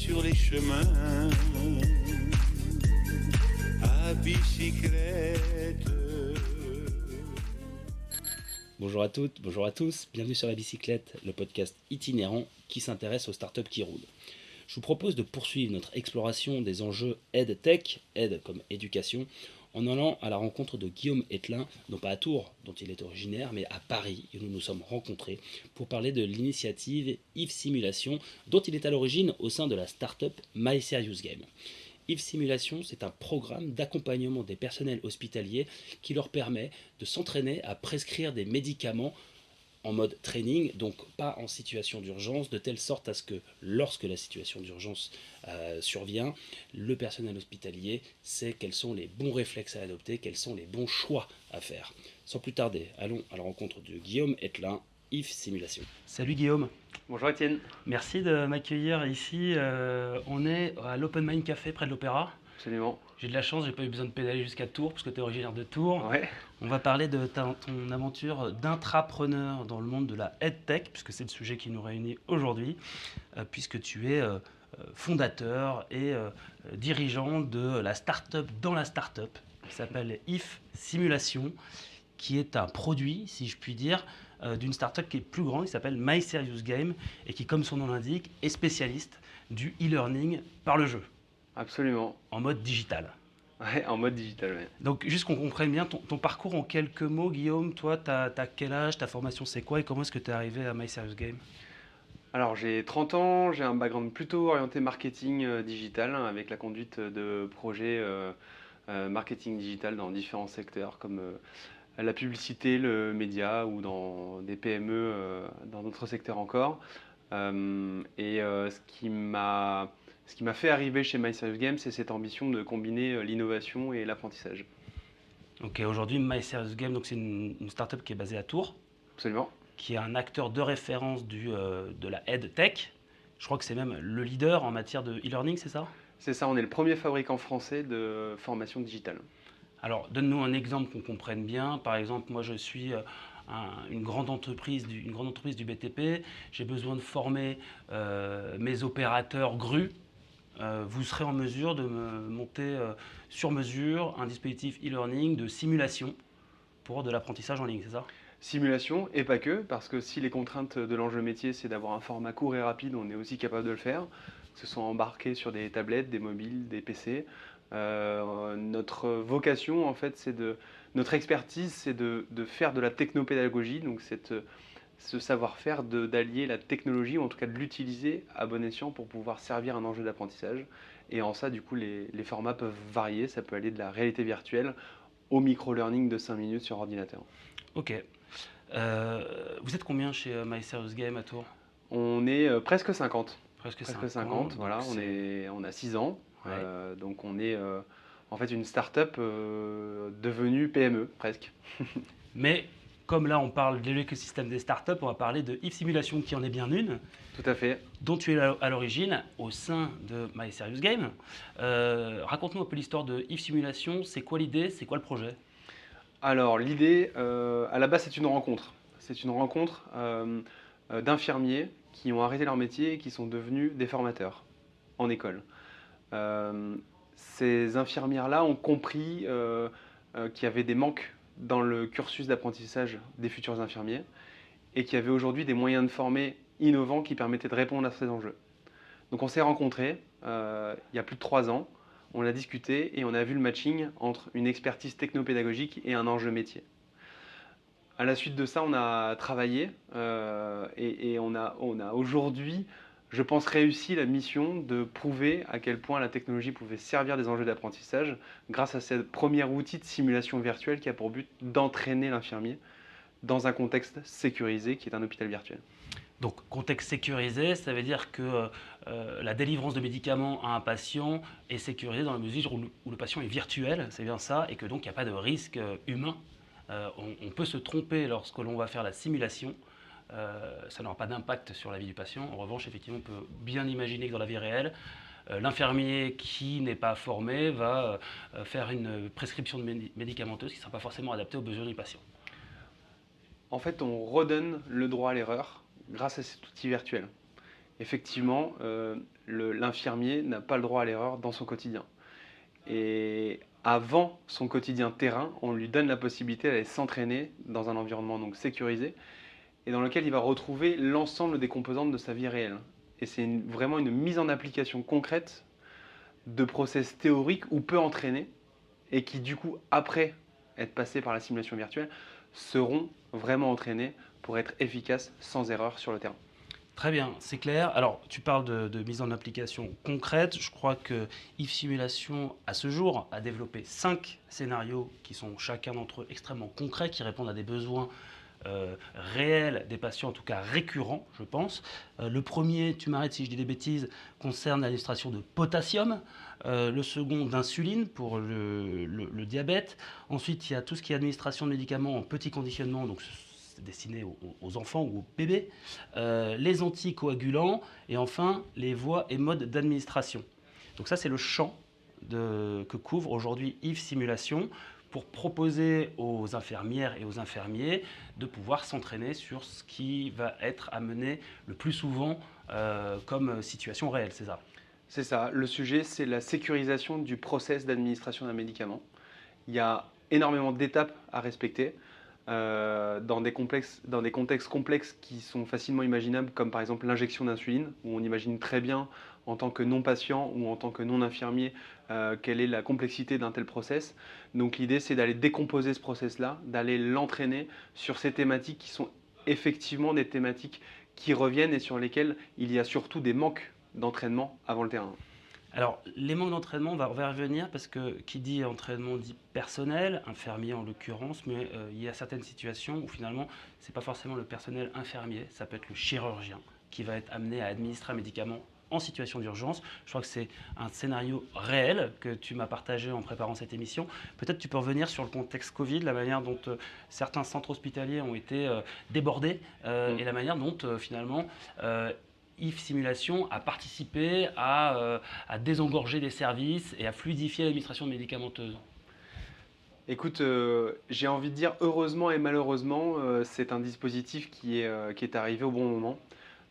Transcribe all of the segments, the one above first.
sur les chemins à bicyclette. Bonjour à toutes, bonjour à tous, bienvenue sur La Bicyclette, le podcast itinérant qui s'intéresse aux startups qui roulent. Je vous propose de poursuivre notre exploration des enjeux EdTech, Ed comme éducation, en allant à la rencontre de Guillaume Ettelin, non pas à Tours, dont il est originaire, mais à Paris, où nous nous sommes rencontrés pour parler de l'initiative If Simulation, dont il est à l'origine au sein de la startup My Serious Game. If Simulation, c'est un programme d'accompagnement des personnels hospitaliers qui leur permet de s'entraîner à prescrire des médicaments en mode training, donc pas en situation d'urgence, de telle sorte à ce que lorsque la situation d'urgence survient, le personnel hospitalier sait quels sont les bons réflexes à adopter, quels sont les bons choix à faire. Sans plus tarder, allons à la rencontre de Guillaume Ettelin, If Simulation. Salut Guillaume. Bonjour Étienne. Merci de m'accueillir ici. On est à l'Open Mind Café près de l'Opéra. Absolument. J'ai de la chance, j'ai pas eu besoin de pédaler jusqu'à Tours parce que tu es originaire de Tours. Ouais. On va parler de ton aventure d'intrapreneur dans le monde de la EdTech, puisque c'est le sujet qui nous réunit aujourd'hui, puisque tu es fondateur et dirigeant de la start-up dans la start-up, qui s'appelle If Simulation, qui est un produit, si je puis dire, d'une start-up qui est plus grande, qui s'appelle My Serious Game, et qui, comme son nom l'indique, est spécialiste du e-learning par le jeu. Absolument. En mode digital. Ouais, en mode digital, ouais. Donc, juste qu'on comprenne bien ton parcours en quelques mots, Guillaume. Toi, t'as quel âge, ta formation c'est quoi et comment est-ce que tu es arrivé à My Serious Game? Alors j'ai 30 ans, j'ai un background plutôt orienté marketing digital, hein, avec la conduite de projets marketing digital dans différents secteurs comme la publicité, le média ou dans des PME dans d'autres secteurs encore. Ce qui m'a fait arriver chez My Serious Game, c'est cette ambition de combiner l'innovation et l'apprentissage. Ok, aujourd'hui, My Serious Game, donc c'est une startup qui est basée à Tours, Absolument. qui est un acteur de référence de la EdTech. Je crois que c'est même le leader en matière de e-learning, c'est ça? C'est ça, on est le premier fabricant français de formation digitale. Alors, donne-nous un exemple qu'on comprenne bien. Par exemple, moi, je suis une grande entreprise du BTP. J'ai besoin de former mes opérateurs GRU. Vous serez en mesure de me monter sur mesure un dispositif e-learning de simulation pour de l'apprentissage en ligne, c'est ça? Simulation, et pas que, parce que si les contraintes de l'enjeu métier, c'est d'avoir un format court et rapide, on est aussi capable de le faire, que ce soit embarqué sur des tablettes, des mobiles, des PC. Notre vocation, en fait, notre expertise, c'est de faire de la technopédagogie, donc ce savoir-faire d'allier la technologie, ou en tout cas de l'utiliser à bon escient pour pouvoir servir un enjeu d'apprentissage. Et en ça, du coup, les formats peuvent varier. Ça peut aller de la réalité virtuelle au micro-learning de 5 minutes sur ordinateur. Ok. Vous êtes combien chez My Serious Game à Tours? On est presque 50. Presque Presque 50, 50, voilà, on a 6 ans. Ouais. Donc on est en fait une start-up devenue PME, presque. Mais comme là on parle de l'écosystème des startups, on va parler de If Simulation qui en est bien une, Tout à fait. dont tu es à l'origine au sein de My Serious Game. Raconte-nous un peu l'histoire de If Simulation, c'est quoi l'idée, c'est quoi le projet? Alors l'idée, à la base, c'est une rencontre. C'est une rencontre d'infirmiers qui ont arrêté leur métier et qui sont devenus des formateurs en école. Ces infirmières-là ont compris qu'il y avait des manques dans le cursus d'apprentissage des futurs infirmiers et qu'il y avait aujourd'hui des moyens de former innovants qui permettaient de répondre à ces enjeux. Donc on s'est rencontrés il y a plus de 3 ans, on a discuté et on a vu le matching entre une expertise technopédagogique et un enjeu métier. À la suite de ça, on a travaillé et on a aujourd'hui, je pense, réussi la mission de prouver à quel point la technologie pouvait servir des enjeux d'apprentissage grâce à ce premier outil de simulation virtuelle qui a pour but d'entraîner l'infirmier dans un contexte sécurisé qui est un hôpital virtuel. Donc contexte sécurisé, ça veut dire que la délivrance de médicaments à un patient est sécurisée dans la mesure où le patient est virtuel, c'est bien ça, et que donc il n'y a pas de risque humain. On peut se tromper lorsque l'on va faire la simulation, ça n'aura pas d'impact sur la vie du patient. En revanche, effectivement, on peut bien imaginer que dans la vie réelle, l'infirmier qui n'est pas formé va faire une prescription médicamenteuse qui ne sera pas forcément adaptée aux besoins du patient. En fait, on redonne le droit à l'erreur grâce à cet outil virtuel. effectivement, l'infirmier n'a pas le droit à l'erreur dans son quotidien. Et avant son quotidien terrain, on lui donne la possibilité d'aller s'entraîner dans un environnement donc sécurisé et dans lequel il va retrouver l'ensemble des composantes de sa vie réelle. Et c'est vraiment une mise en application concrète de process théoriques ou peu entraînés et qui du coup, après être passés par la simulation virtuelle, seront vraiment entraînés pour être efficaces sans erreur sur le terrain. Très bien, c'est clair. Alors, tu parles de mise en application concrète. Je crois que If Simulation, à ce jour, a développé 5 scénarios qui sont chacun d'entre eux extrêmement concrets, qui répondent à des besoins réels des patients, en tout cas récurrents, je pense. Le premier, tu m'arrêtes si je dis des bêtises, concerne l'administration de potassium. Le second, d'insuline pour le diabète. Ensuite, il y a tout ce qui est administration de médicaments en petit conditionnement, donc c'est destiné aux enfants ou aux bébés. Les anticoagulants et enfin les voies et modes d'administration. Donc ça, c'est le champ que couvre aujourd'hui If Simulation pour proposer aux infirmières et aux infirmiers de pouvoir s'entraîner sur ce qui va être amené le plus souvent comme situation réelle, c'est ça? C'est ça, le sujet, c'est la sécurisation du process d'administration d'un médicament. Il y a énormément d'étapes à respecter dans des contextes complexes qui sont facilement imaginables, comme par exemple l'injection d'insuline, où on imagine très bien en tant que non-patient ou en tant que non-infirmier quelle est la complexité d'un tel process. Donc l'idée, c'est d'aller décomposer ce process-là, d'aller l'entraîner sur ces thématiques qui sont effectivement des thématiques qui reviennent et sur lesquelles il y a surtout des manques d'entraînement avant le terrain. Alors, les manques d'entraînement, on va y revenir parce que qui dit entraînement dit personnel, infirmier en l'occurrence, mais il y a certaines situations où finalement, ce n'est pas forcément le personnel infirmier, ça peut être le chirurgien qui va être amené à administrer un médicament en situation d'urgence. Je crois que c'est un scénario réel que tu m'as partagé en préparant cette émission. Peut-être tu peux revenir sur le contexte Covid, la manière dont certains centres hospitaliers ont été débordés et la manière dont finalement If Simulation a participé à désengorger des services et à fluidifier l'administration médicamenteuse. Écoute, j'ai envie de dire heureusement et malheureusement, c'est un dispositif qui est arrivé au bon moment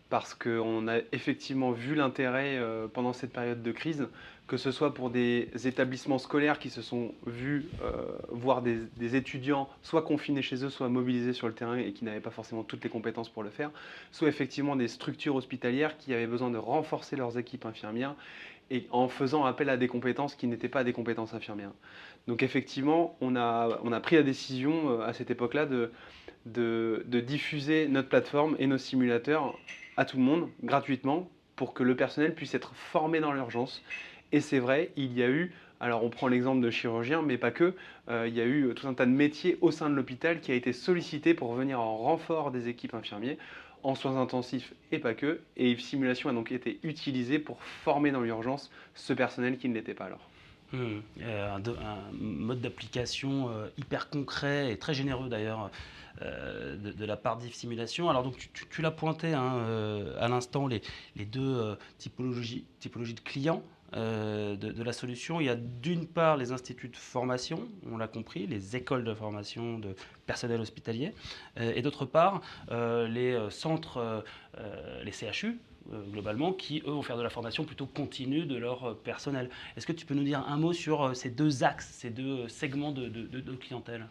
parce qu'on a effectivement vu l'intérêt pendant cette période de crise, que ce soit pour des établissements scolaires qui se sont vus voir des étudiants soit confinés chez eux, soit mobilisés sur le terrain et qui n'avaient pas forcément toutes les compétences pour le faire, soit effectivement des structures hospitalières qui avaient besoin de renforcer leurs équipes infirmières et en faisant appel à des compétences qui n'étaient pas des compétences infirmières. Donc effectivement, on a pris la décision à cette époque-là de diffuser notre plateforme et nos simulateurs à tout le monde, gratuitement, pour que le personnel puisse être formé dans l'urgence. Et c'est vrai, il y a eu, alors on prend l'exemple de chirurgien, mais pas que, il y a eu tout un tas de métiers au sein de l'hôpital qui a été sollicité pour venir en renfort des équipes infirmières, en soins intensifs et pas que. Et If Simulation a donc été utilisé pour former dans l'urgence ce personnel qui ne l'était pas alors. Un mode d'application hyper concret et très généreux d'ailleurs de la part d'If Simulation. Alors donc tu l'as pointé à l'instant les deux typologies de clients de la solution. Il y a d'une part les instituts de formation, on l'a compris, les écoles de formation de personnel hospitalier, et d'autre part les centres, les CHU, globalement, qui eux vont faire de la formation plutôt continue de leur personnel. Est-ce que tu peux nous dire un mot sur ces deux axes, ces deux segments de clientèle?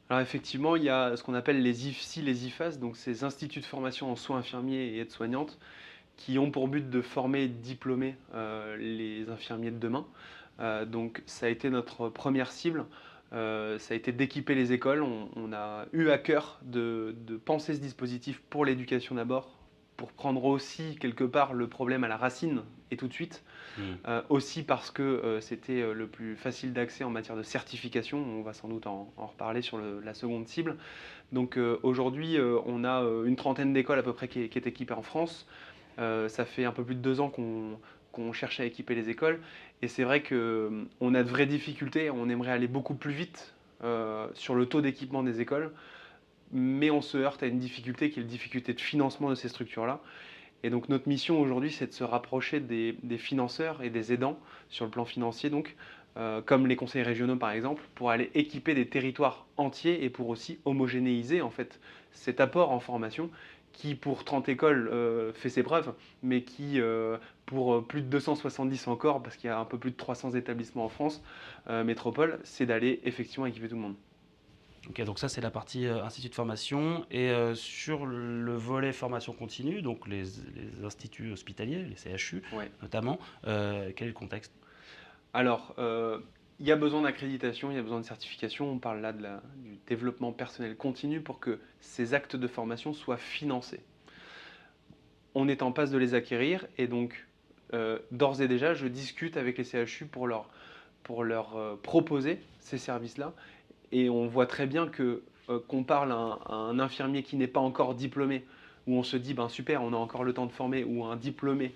Alors effectivement, il y a ce qu'on appelle les IFSI, les IFAS, donc ces instituts de formation en soins infirmiers et aides-soignantes, qui ont pour but de former et de diplômer les infirmiers de demain. Donc ça a été notre première cible. Ça a été d'équiper les écoles. On a eu à cœur de penser ce dispositif pour l'éducation d'abord, pour prendre aussi quelque part le problème à la racine et tout de suite. Aussi parce que c'était le plus facile d'accès en matière de certification. On va sans doute en reparler sur la seconde cible. Donc aujourd'hui, on a une trentaine d'écoles à peu près qui est équipée en France. Ça fait un peu plus de 2 ans qu'on cherche à équiper les écoles. Et c'est vrai qu'on a de vraies difficultés. On aimerait aller beaucoup plus vite sur le taux d'équipement des écoles. Mais on se heurte à une difficulté qui est la difficulté de financement de ces structures-là. Et donc notre mission aujourd'hui, c'est de se rapprocher des financeurs et des aidants sur le plan financier, donc, comme les conseils régionaux par exemple, pour aller équiper des territoires entiers et pour aussi homogénéiser en fait cet apport en formation qui pour 30 écoles fait ses preuves, mais qui pour plus de 270 encore, parce qu'il y a un peu plus de 300 établissements en France, métropole, c'est d'aller effectivement équiper tout le monde. Ok, donc ça c'est la partie institut de formation. Et sur le volet formation continue, donc les instituts hospitaliers, les CHU Ouais. notamment, quel est le contexte? Alors, il y a besoin d'accréditation, il y a besoin de certification. On parle là du développement personnel continu pour que ces actes de formation soient financés. On est en passe de les acquérir et donc, d'ores et déjà, je discute avec les CHU pour leur proposer ces services-là. Et on voit très bien que qu'on parle à un infirmier qui n'est pas encore diplômé, où on se dit, ben super, on a encore le temps de former, ou un diplômé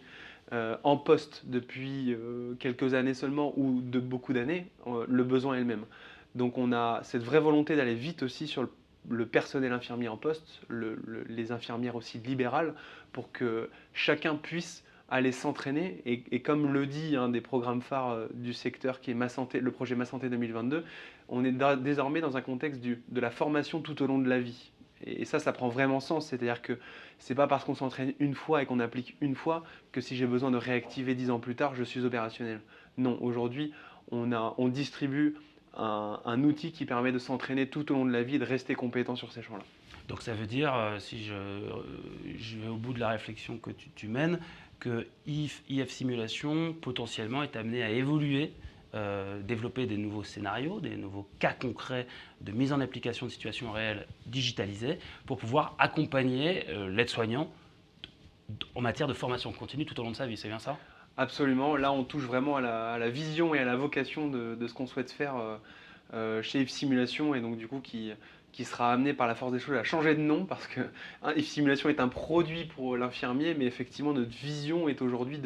en poste depuis quelques années seulement ou de beaucoup d'années, le besoin est le même. Donc on a cette vraie volonté d'aller vite aussi sur le personnel infirmier en poste, les infirmières aussi libérales, pour que chacun puisse aller s'entraîner. Et comme le dit un des programmes phares du secteur qui est Ma Santé, le projet Ma Santé 2022, on est désormais dans un contexte de la formation tout au long de la vie. Et ça prend vraiment sens. C'est-à-dire que c'est pas parce qu'on s'entraîne une fois et qu'on applique une fois que si j'ai besoin de réactiver 10 ans plus tard, je suis opérationnel. Non, aujourd'hui, on distribue un outil qui permet de s'entraîner tout au long de la vie et de rester compétent sur ces champs-là. Donc ça veut dire, si je vais au bout de la réflexion que tu mènes, que IF Simulation potentiellement est amené à évoluer, développer des nouveaux scénarios, des nouveaux cas concrets de mise en application de situations réelles digitalisées pour pouvoir accompagner l'aide-soignant en matière de formation continue tout au long de sa vie, c'est bien ça? Absolument, là on touche vraiment à la vision et à la vocation de ce qu'on souhaite faire chez If Simulation et donc du coup qui sera amené par la force des choses à changer de nom parce que If Simulation est un produit pour l'infirmier, mais effectivement notre vision est aujourd'hui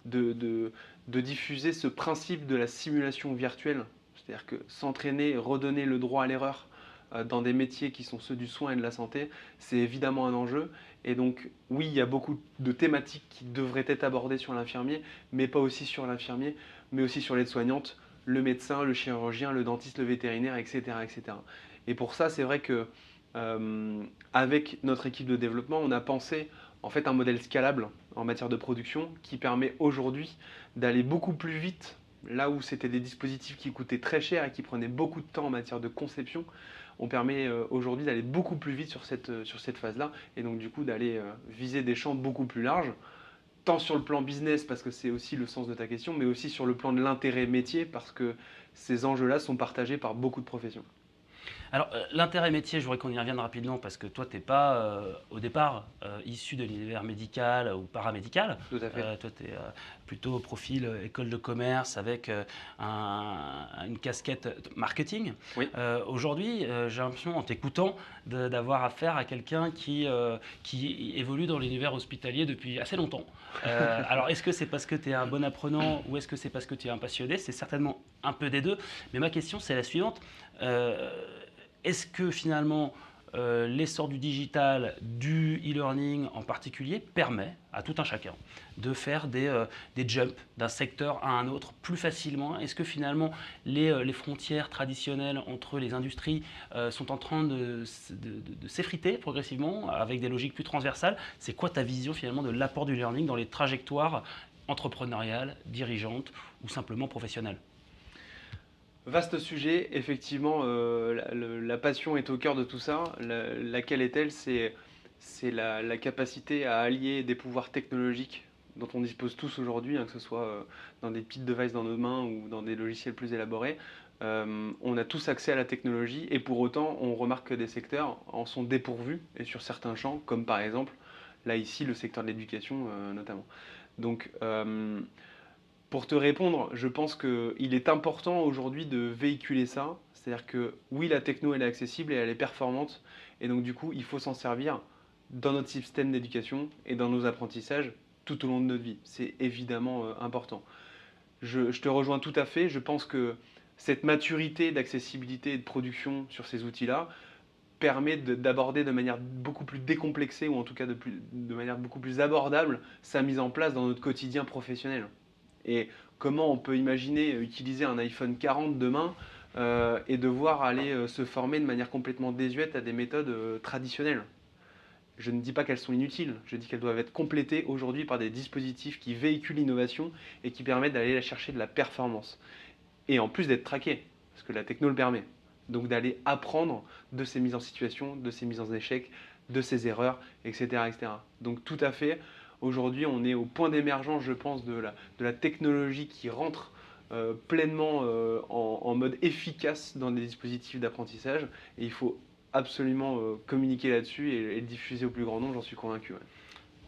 de diffuser ce principe de la simulation virtuelle, c'est-à-dire que s'entraîner, redonner le droit à l'erreur dans des métiers qui sont ceux du soin et de la santé, c'est évidemment un enjeu. Et donc, oui, il y a beaucoup de thématiques qui devraient être abordées sur l'infirmier, mais pas aussi sur l'infirmier, mais aussi sur l'aide-soignante, le médecin, le chirurgien, le dentiste, le vétérinaire, etc. etc. Et pour ça, c'est vrai que avec notre équipe de développement, on a pensé en fait un modèle scalable en matière de production qui permet aujourd'hui d'aller beaucoup plus vite là où c'était des dispositifs qui coûtaient très cher et qui prenaient beaucoup de temps en matière de conception. On permet aujourd'hui d'aller beaucoup plus vite sur cette phase-là et donc du coup d'aller viser des champs beaucoup plus larges, tant sur le plan business parce que c'est aussi le sens de ta question, mais aussi sur le plan de l'intérêt métier parce que ces enjeux-là sont partagés par beaucoup de professions. Alors, l'intérêt métier, je voudrais qu'on y revienne rapidement parce que toi, tu n'es pas au départ issu de l'univers médical ou paramédical. Tout à fait. Toi, tu es plutôt au profil école de commerce avec une casquette marketing. Oui. Aujourd'hui, j'ai l'impression, en t'écoutant, d'avoir affaire à quelqu'un qui évolue dans l'univers hospitalier depuis assez longtemps. Alors, est-ce que c'est parce que tu es un bon apprenant ou est-ce que c'est parce que tu es un passionné? C'est certainement un peu des deux. Mais ma question, c'est la suivante. Est-ce que finalement l'essor du digital, du e-learning en particulier, permet à tout un chacun de faire des jumps d'un secteur à un autre plus facilement? Est-ce que finalement les frontières traditionnelles entre les industries sont en train de s'effriter progressivement avec des logiques plus transversales? C'est quoi ta vision finalement de l'apport du learning dans les trajectoires entrepreneuriales, dirigeantes ou simplement professionnelles? Vaste sujet, effectivement, la passion est au cœur de tout ça. Laquelle est-elle? C'est la capacité à allier des pouvoirs technologiques dont on dispose tous aujourd'hui, hein, que ce soit dans des petites devices dans nos mains ou dans des logiciels plus élaborés. On a tous accès à la technologie et pour autant, on remarque que des secteurs en sont dépourvus et sur certains champs, comme par exemple, là ici, le secteur de l'éducation notamment. Donc, pour te répondre, je pense qu'il est important aujourd'hui de véhiculer ça. C'est-à-dire que oui, la techno, elle est accessible et elle est performante. Et donc du coup, il faut s'en servir dans notre système d'éducation et dans nos apprentissages tout au long de notre vie. C'est évidemment important. Je te rejoins tout à fait. Je pense que cette maturité d'accessibilité et de production sur ces outils-là permet d'aborder de manière beaucoup plus décomplexée ou en tout cas de manière beaucoup plus abordable sa mise en place dans notre quotidien professionnel. Et comment on peut imaginer utiliser un iPhone 40 demain et devoir aller se former de manière complètement désuète à des méthodes traditionnelles. Je ne dis pas qu'elles sont inutiles, je dis qu'elles doivent être complétées aujourd'hui par des dispositifs qui véhiculent l'innovation et qui permettent d'aller chercher de la performance. Et en plus d'être traqués, parce que la techno le permet. Donc d'aller apprendre de ces mises en situation, de ces mises en échec, de ces erreurs, etc. etc. Donc tout à fait, aujourd'hui on est au point d'émergence, je pense, de la technologie qui rentre pleinement en mode efficace dans des dispositifs d'apprentissage. Et il faut absolument communiquer là-dessus et le diffuser au plus grand nombre, j'en suis convaincu. Ouais.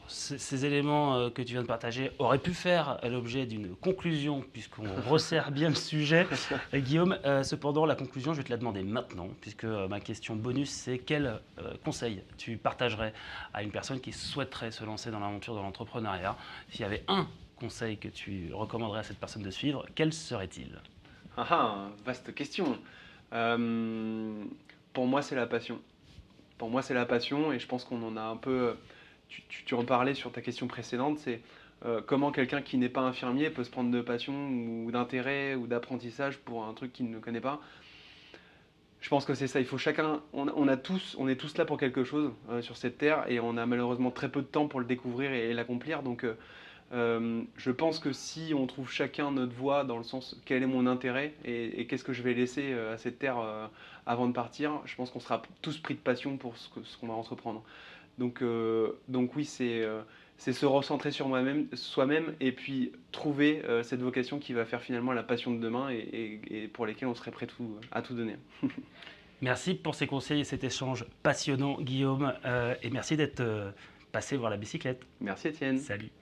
Ces éléments que tu viens de partager auraient pu faire l'objet d'une conclusion, puisqu'on resserre bien le sujet. Guillaume, cependant, la conclusion, je vais te la demander maintenant, puisque ma question bonus, c'est quel conseil tu partagerais à une personne qui souhaiterait se lancer dans l'aventure de l'entrepreneuriat? S'il y avait un conseil que tu recommanderais à cette personne de suivre, quel serait-il? Vaste question. Pour moi, c'est la passion. Pour moi, c'est la passion, et je pense qu'on en a un peu... Tu en parlais sur ta question précédente, c'est comment quelqu'un qui n'est pas infirmier peut se prendre de passion ou d'intérêt ou d'apprentissage pour un truc qu'il ne connaît pas. Je pense que c'est ça, il faut chacun, on est tous là pour quelque chose sur cette terre, et on a malheureusement très peu de temps pour le découvrir et l'accomplir. Donc je pense que si on trouve chacun notre voie, dans le sens quel est mon intérêt et qu'est-ce que je vais laisser à cette terre avant de partir, je pense qu'on sera tous pris de passion pour ce qu'on va entreprendre. Donc oui, c'est se recentrer sur soi-même, et puis trouver cette vocation qui va faire finalement la passion de demain et pour lesquelles on serait prêt à tout donner. Merci pour ces conseils et cet échange passionnant, Guillaume, et merci d'être passé voir la bicyclette. Merci Étienne. Salut.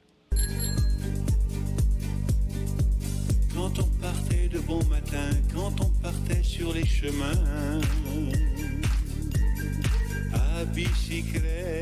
Quand on partait de bon matin, quand on partait sur les chemins à bicyclette.